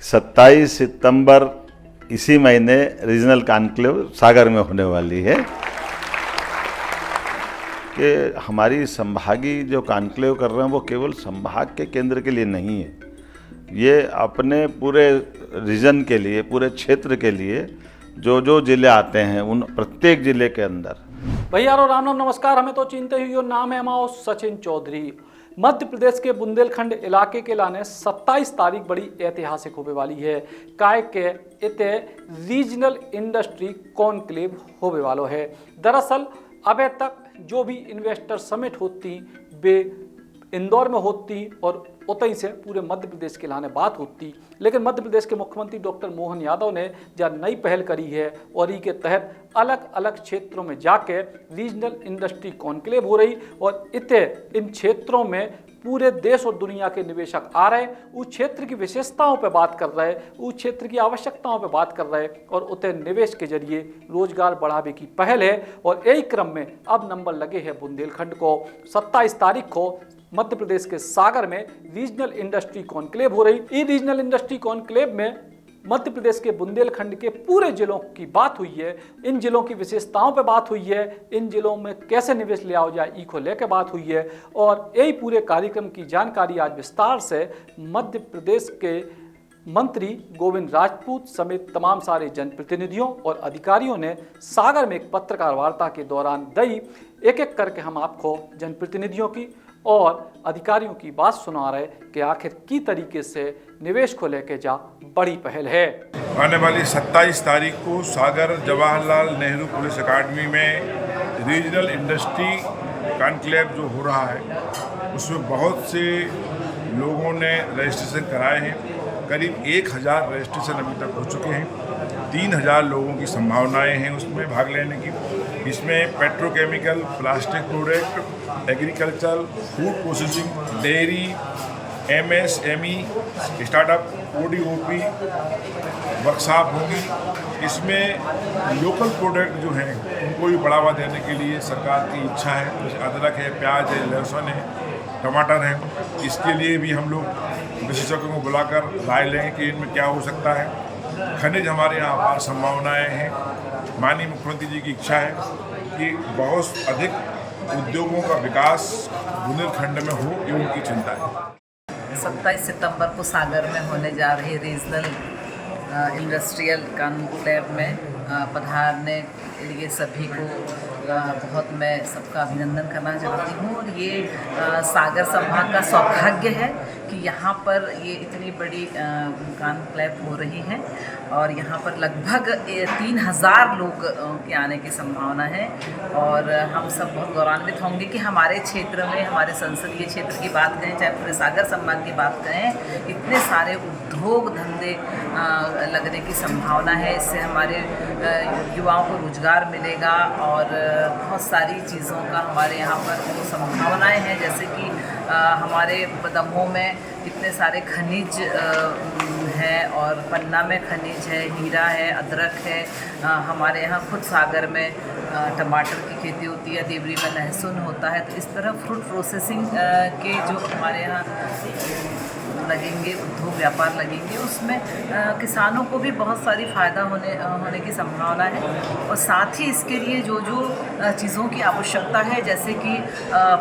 27 सितंबर इसी महीने regional conclave सागर में होने वाली है कि हमारी संभागीय जो कॉन्क्लेव कर रहे हैं वो केवल संभाग के केंद्र के लिए नहीं है, ये अपने पूरे रीजन के लिए, पूरे क्षेत्र के लिए जो जिले आते हैं उन प्रत्येक जिले के अंदर। भैया राम राम नमस्कार। हमें तो चिंते हुई नाम है हमारा सचिन चौधरी। मध्य प्रदेश के बुंदेलखंड इलाके के लाने 27 तारीख बड़ी ऐतिहासिक होने वाली है। काय के इते रीजनल इंडस्ट्री कॉन्क्लेव होने वालो है। दरअसल अभी तक जो भी इन्वेस्टर समिट होती वे इंदौर में होती और उतई से पूरे मध्य प्रदेश के लाने बात होती, लेकिन मध्य प्रदेश के मुख्यमंत्री डॉक्टर मोहन यादव ने जब नई पहल करी है और ई के तहत अलग अलग क्षेत्रों में जाके रीजनल इंडस्ट्री कॉन्क्लेव हो रही और इतने इन क्षेत्रों में पूरे देश और दुनिया के निवेशक आ रहे, उस क्षेत्र की विशेषताओं पर बात कर रहे, उस क्षेत्र की आवश्यकताओं पर बात कर रहे और उतने निवेश के जरिए रोजगार बढ़ावे की पहल है। और यही क्रम में अब नंबर लगे हैं बुंदेलखंड को। 27 तारीख को मध्य प्रदेश के सागर में रीजनल इंडस्ट्री कॉन्क्लेव हो रही। ई रीजनल इंडस्ट्री कॉन्क्लेव में मध्य प्रदेश के बुंदेलखंड के पूरे जिलों की बात हुई है, इन जिलों की विशेषताओं पे बात हुई है, इन जिलों में कैसे निवेश ले आओ जाए ई को लेकर बात हुई है। और यही पूरे कार्यक्रम की जानकारी आज विस्तार से मध्य प्रदेश के मंत्री गोविंद राजपूत समेत तमाम सारे जनप्रतिनिधियों और अधिकारियों ने सागर में एक पत्रकार वार्ता के दौरान दी। एक एक करके हम आपको जनप्रतिनिधियों की और अधिकारियों की बात सुना रहे कि आखिर की तरीके से निवेश को लेकर जा बड़ी पहल है। आने वाली 27 तारीख को सागर जवाहरलाल नेहरू पुलिस अकादमी में रीजनल इंडस्ट्री कॉन्क्लेव जो हो रहा है उसमें बहुत से लोगों ने रजिस्ट्रेशन कराए हैं। करीब 1000 रजिस्ट्रेशन अभी तक हो चुके हैं। 3000 लोगों की संभावनाएं हैं उसमें भाग लेने की। इसमें petrochemical, plastic product, agriculture, food processing, dairy, MSME, startup, ODOP workshop होगी। इसमें लोकल प्रोडक्ट जो हैं उनको भी बढ़ावा देने के लिए सरकार की इच्छा है। जैसे अदरक है, प्याज है, लहसुन है, टमाटर है, इसके लिए भी हम लोग विशेषज्ञों को बुलाकर राय लेंगे कि इनमें क्या हो सकता है। खनिज हमारे यहाँ अपार संभावनाएँ हैं। माननीय मुख्यमंत्री जी की इच्छा है कि बहुत अधिक उद्योगों का विकास बुंदेलखंड में हो, ये उनकी चिंता है। 27 सितंबर को सागर में होने जा रही रीजनल इंडस्ट्रियल कॉन्क्लेव में पधारने के लिए सभी को बहुत मैं सबका अभिनंदन करना चाहती हूँ। और ये सागर संभाग का सौभाग्य है कि यहाँ पर ये इतनी बड़ी कॉन्क्लेव हो रही है और यहाँ पर लगभग 3000 लोग के आने की संभावना है। और हम सब बहुत गौरवान्वित होंगे कि हमारे क्षेत्र में, हमारे संसदीय क्षेत्र की बात करें, चाहे पूरे सागर संभाग की बात करें, इतने सारे उद्योग धंधे लगने की संभावना है। इससे हमारे युवाओं को रोजगार मिलेगा और बहुत सारी चीज़ों का हमारे यहाँ पर संभावनाएं हैं। जैसे कि हमारे दमोह में इतने सारे खनिज हैं और पन्ना में खनिज है, हीरा है, अदरक है। हमारे यहाँ खुद सागर में टमाटर की खेती होती है, देवरी में लहसुन होता है। तो इस तरह फ्रूट प्रोसेसिंग के जो हमारे यहाँ लगेंगे, उद्योग व्यापार लगेंगे, उसमें किसानों को भी बहुत सारी फ़ायदा होने की संभावना है। और साथ ही इसके लिए जो चीज़ों की आवश्यकता है, जैसे कि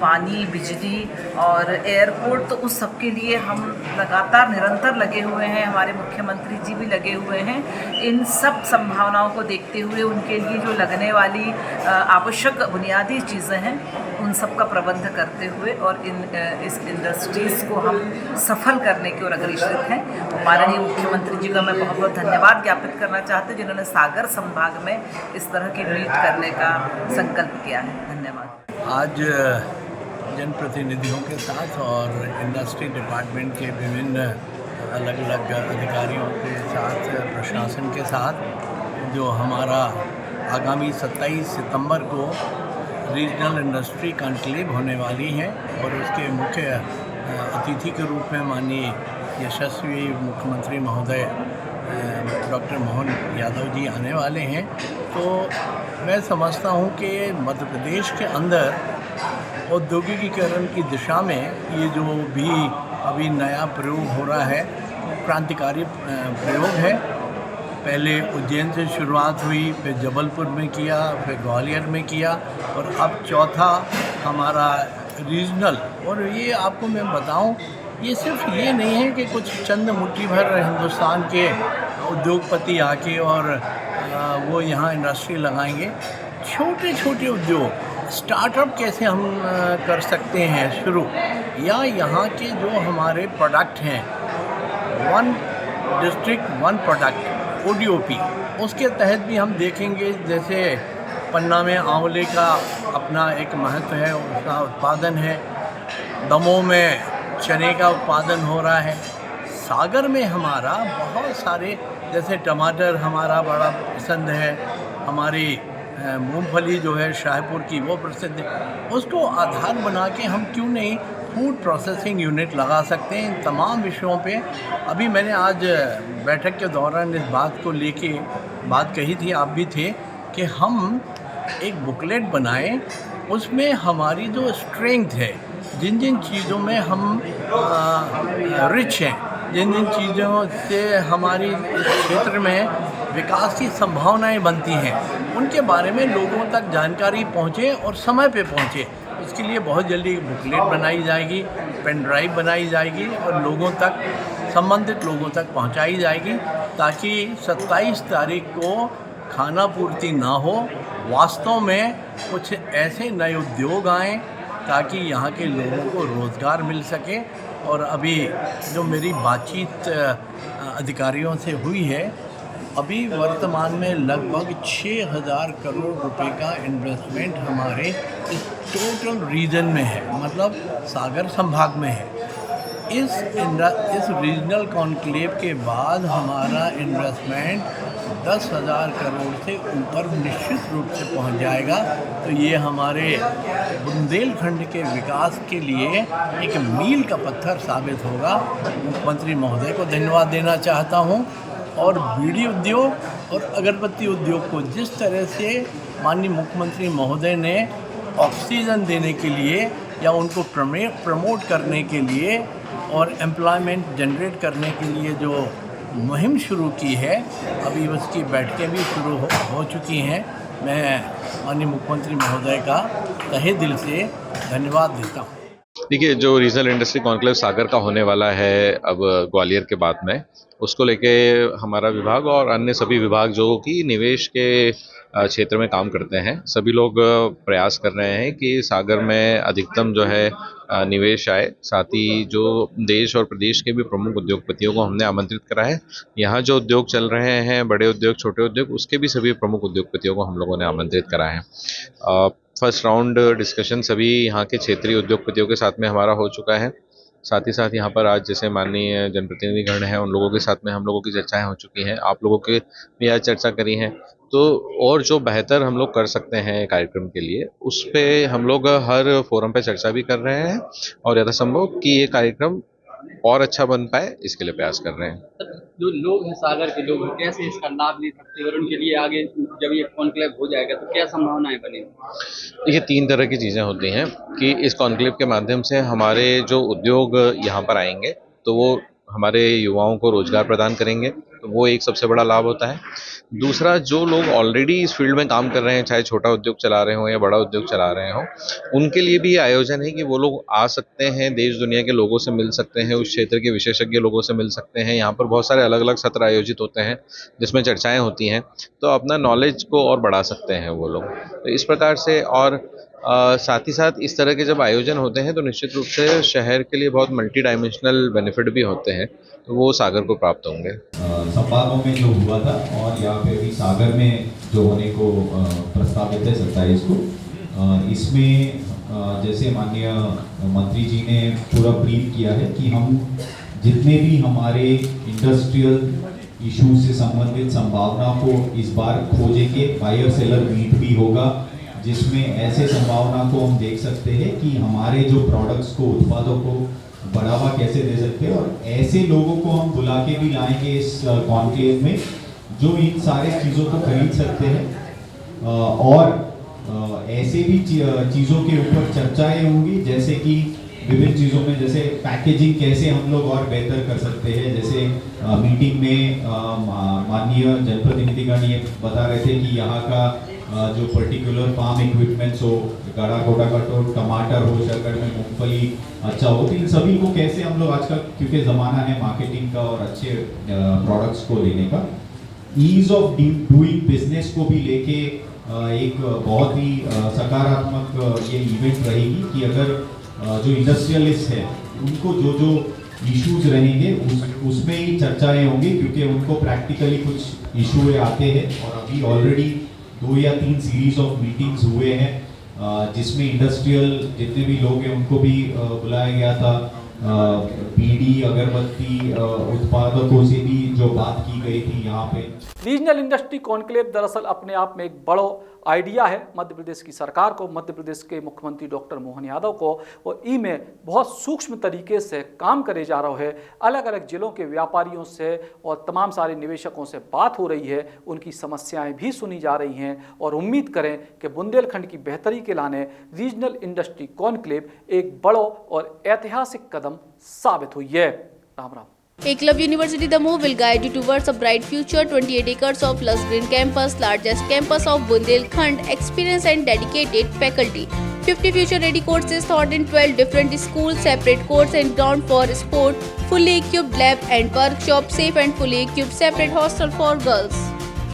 पानी, बिजली और एयरपोर्ट, तो उस सब के लिए हम लगातार निरंतर लगे हुए हैं। हमारे मुख्यमंत्री जी भी लगे हुए हैं। इन सब संभावनाओं को देखते हुए उनके लिए जो लगने वाली आवश्यक बुनियादी चीज़ें हैं उन सब का प्रबंध करते हुए और इस इंडस्ट्रीज़ को हम सफल करने की ओर अग्रसर हैं। माननीय मुख्यमंत्री जी का मैं बहुत बहुत धन्यवाद ज्ञापित करना चाहती हूँ जिन्होंने सागर संभाग में इस तरह की मीट करने का संकल्प किया है। धन्यवाद। आज जनप्रतिनिधियों के साथ और इंडस्ट्री डिपार्टमेंट के विभिन्न अलग अलग अधिकारियों के साथ, प्रशासन के साथ जो हमारा आगामी 27 सितंबर को रीजनल इंडस्ट्री कॉन्क्लेव होने वाली हैं और उसके मुख्य अतिथि के रूप में माननीय यशस्वी मुख्यमंत्री महोदय डॉक्टर मोहन यादव जी आने वाले हैं। तो मैं समझता हूं कि मध्य प्रदेश के अंदर औद्योगिकीकरण की दिशा में ये जो भी अभी नया प्रयोग हो रहा है क्रांतिकारी प्रयोग है। पहले उज्जैन से शुरुआत हुई, फिर जबलपुर में किया, फिर ग्वालियर में किया और अब चौथा हमारा रीजनल। और ये आपको मैं बताऊं, ये सिर्फ ये नहीं है कि कुछ चंद मुट्ठी भर हिंदुस्तान के उद्योगपति आके और वो यहाँ इंडस्ट्री लगाएंगे। छोटे छोटे उद्योग स्टार्टअप कैसे हम कर सकते हैं शुरू, या यहाँ के जो हमारे प्रोडक्ट हैं, one district one product ODOP, उसके तहत भी हम देखेंगे। जैसे पन्ना में आंवले का अपना एक महत्व है, उसका उत्पादन है। दमोह में चने का उत्पादन हो रहा है। सागर में हमारा बहुत सारे, जैसे टमाटर हमारा बड़ा पसंद है, हमारी मूंगफली जो है शाहपुर की वो प्रसिद्ध है। उसको आधार बना के हम क्यों नहीं फूड प्रोसेसिंग यूनिट लगा सकते हैं। इन तमाम विषयों पे अभी मैंने आज बैठक के दौरान इस बात को लेके बात कही थी, आप भी थे, कि हम एक बुकलेट बनाएं, उसमें हमारी जो स्ट्रेंथ है, जिन जिन चीज़ों में हम रिच हैं, जिन जिन चीज़ों से हमारी इस क्षेत्र में विकास की संभावनाएं बनती हैं, उनके बारे में लोगों तक जानकारी पहुंचे और समय पे पहुंचे। इसके लिए बहुत जल्दी बुकलेट बनाई जाएगी, पेन ड्राइव बनाई जाएगी और लोगों तक, संबंधित लोगों तक पहुंचाई जाएगी, ताकि 27 तारीख को खाना पूर्ति ना हो, वास्तव में कुछ ऐसे नए उद्योग आएँ ताकि यहाँ के लोगों को रोज़गार मिल सके। और अभी जो मेरी बातचीत अधिकारियों से हुई है, अभी वर्तमान में लगभग 6000 करोड़ रुपए का इन्वेस्टमेंट हमारे इस टोटल रीजन में है, मतलब सागर संभाग में है। इस रीजनल कॉन्क्लेव के बाद हमारा इन्वेस्टमेंट 10,000 करोड़ से ऊपर निश्चित रूप से पहुंच जाएगा। तो ये हमारे बुंदेलखंड के विकास के लिए एक मील का पत्थर साबित होगा। मुख्यमंत्री महोदय को धन्यवाद देना चाहता हूं। और बीड़ी उद्योग और अगरबत्ती उद्योग को जिस तरह से माननीय मुख्यमंत्री महोदय ने ऑक्सीजन देने के लिए या उनको प्रमोट करने के लिए और एम्प्लॉयमेंट जनरेट करने के लिए जो मुहिम शुरू की है, अभी उसकी बैठकें भी शुरू हो चुकी हैं। मैं माननीय मुख्यमंत्री महोदय का तहे दिल से धन्यवाद देता हूँ। देखिए, जो रीजनल इंडस्ट्री कॉन्क्लेव सागर का होने वाला है अब ग्वालियर के बाद में, उसको लेके हमारा विभाग और अन्य सभी विभाग जो कि निवेश के क्षेत्र में काम करते हैं, सभी लोग प्रयास कर रहे हैं कि सागर में अधिकतम जो है निवेश आए। साथ ही जो देश और प्रदेश के भी प्रमुख उद्योगपतियों को हमने आमंत्रित करा है। यहाँ जो उद्योग चल रहे हैं, बड़े उद्योग, छोटे उद्योग, उसके भी सभी प्रमुख उद्योगपतियों को हम लोगों ने आमंत्रित करा है। फर्स्ट राउंड डिस्कशन सभी यहाँ के क्षेत्रीय उद्योगपतियों के साथ में हमारा हो चुका है। साथ ही साथ यहाँ पर आज जैसे माननीय जनप्रतिनिधिगण हैं, उन लोगों के साथ में हम लोगों की चर्चाएं हो चुकी हैं। आप लोगों के भी आज चर्चा करी हैं। तो और जो बेहतर हम लोग कर सकते हैं कार्यक्रम के लिए, उस पे हम लोग हर फोरम पे चर्चा भी कर रहे हैं और यथासंभव कि ये कार्यक्रम और अच्छा बन पाए, इसके लिए प्रयास कर रहे हैं। जो लोग हैं, सागर के लोग, कैसे इसका लाभ ले सकते हैं और उनके लिए आगे जब ये कॉन्क्लेव हो जाएगा तो क्या संभावनाएं बनेंगी? ये 3 तरह की चीज़ें होती हैं कि इस कॉन्क्लेव के माध्यम से हमारे जो उद्योग यहाँ पर आएंगे तो वो हमारे युवाओं को रोजगार प्रदान करेंगे, तो वो एक सबसे बड़ा लाभ होता है। दूसरा, जो लोग ऑलरेडी इस फील्ड में काम कर रहे हैं, चाहे छोटा उद्योग चला रहे हों या बड़ा उद्योग चला रहे हों, उनके लिए भी ये आयोजन है कि वो लोग आ सकते हैं, देश दुनिया के लोगों से मिल सकते हैं, उस क्षेत्र के विशेषज्ञ लोगों से मिल सकते हैं। यहाँ पर बहुत सारे अलग अलग सत्र आयोजित होते हैं जिसमें चर्चाएँ होती हैं, तो अपना नॉलेज को और बढ़ा सकते हैं वो लोग। तो इस प्रकार से और साथ ही साथ इस तरह के जब आयोजन होते हैं तो निश्चित रूप से शहर के लिए बहुत मल्टी डायमेंशनल बेनिफिट भी होते हैं, तो वो सागर को प्राप्त होंगे। संभागों में जो हुआ था और यहाँ पे भी सागर में जो होने को प्रस्तावित है 27 को, इसमें जैसे माननीय मंत्री जी ने पूरा ब्रीफ किया है कि हम जितने भी हमारे इंडस्ट्रियल इशू से संबंधित संभावना को इस बार खोजेंगे। बायर सेलर मीट भी होगा जिसमें ऐसे संभावना को हम देख सकते हैं कि हमारे जो प्रोडक्ट्स को, उत्पादों को बढ़ावा कैसे दे सकते हैं, और ऐसे लोगों को हम बुला के भी लाएंगे इस कॉन्क्लेव में जो इन सारे चीज़ों को खरीद सकते हैं। और ऐसे भी चीज़ों के ऊपर चर्चाएं होंगी, जैसे कि विभिन्न चीज़ों में, जैसे पैकेजिंग कैसे हम लोग और बेहतर कर सकते हैं। जैसे मीटिंग में माननीय जनप्रतिनिधिगण ये बता रहे थे कि यहाँ का जो पर्टिकुलर फार्म इक्विपमेंट्स हो, गड़ा कोटा कटो, टमाटर हो, शक्कर में मूंगफली अच्छा हो, तो इन सभी को कैसे हम लोग आजकल, क्योंकि ज़माना है मार्केटिंग का और अच्छे प्रोडक्ट्स को लेने का, ईज ऑफ डूइंग बिजनेस को भी लेके एक बहुत ही सकारात्मक ये इवेंट रहेगी कि अगर जो इंडस्ट्रियलिस्ट है उनको जो जो इश्यूज रहेंगे उसमें ही चर्चाएं होंगी, क्योंकि उनको प्रैक्टिकली कुछ इशू आते हैं। और अभी ऑलरेडी 2 या 3 सीरीज ऑफ मीटिंग्स हुए हैं जिसमें इंडस्ट्रियल जितने भी लोग हैं उनको भी बुलाया गया था। बीड़ी अगरबत्ती उत्पादकों से भी जो बात की गई थी यहाँ पे। रीजनल इंडस्ट्री कॉन्क्लेव दरअसल अपने आप में एक बड़ा आइडिया है मध्य प्रदेश की सरकार को, मध्य प्रदेश के मुख्यमंत्री डॉक्टर मोहन यादव को, और ई में बहुत सूक्ष्म तरीके से काम करे जा रहा है। अलग अलग जिलों के व्यापारियों से और तमाम सारे निवेशकों से बात हो रही है, उनकी समस्याएं भी सुनी जा रही हैं, और उम्मीद करें कि बुंदेलखंड की बेहतरी के लाने रीजनल इंडस्ट्री कॉन्क्लेव एक बड़ा और ऐतिहासिक कदम साबित हुई है। Ram Ram. Eklavya University Damoh will guide you towards a bright future. 28 acres of lush green campus, largest campus of Bundelkhand, experienced and dedicated faculty. 50 future-ready courses taught in 12 different schools, separate courts and ground for sport, fully equipped lab and workshop, safe and fully equipped separate hostel for girls.